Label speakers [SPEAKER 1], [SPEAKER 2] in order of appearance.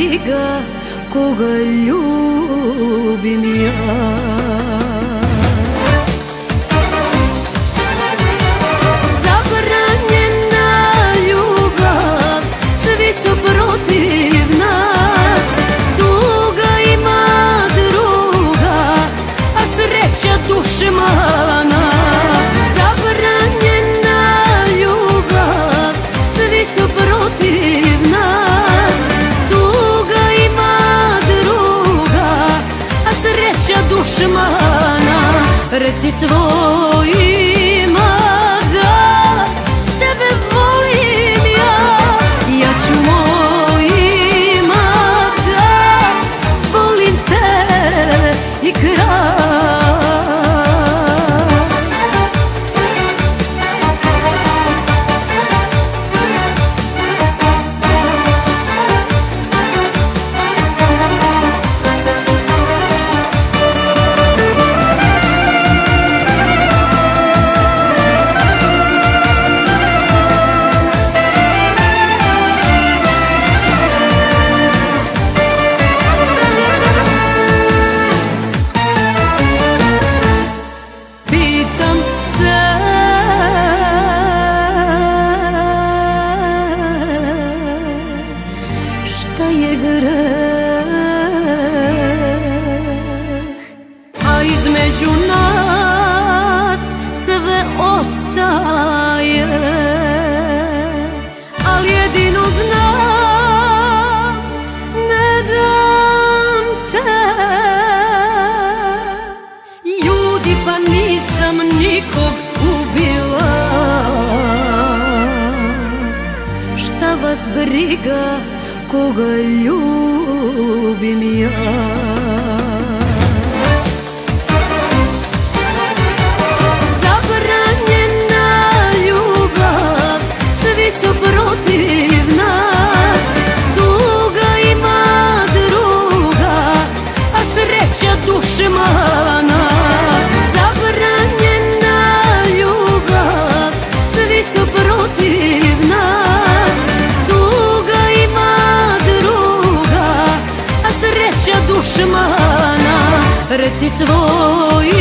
[SPEAKER 1] briga koga ljubim ja. Dušmana, zabranjena ljubav, svi su protiv nas. Tuga ima druga, a sreća dušmana. Reci svojima da tebe volim ja, ja ću mojima da volim te i kraj. Šta je greh, a između nas sve ostaje, ali jedino znam, ne dam te. Ljudi, pa nisam nikog ubila, šta vas briga koga ljubim ja. Zabranjena ljubav, svi su protiv nas. Tuga ima druga, a sreća dušmana. Zabranjena ljubav, svi su protiv nas. Dušmana, reci svoj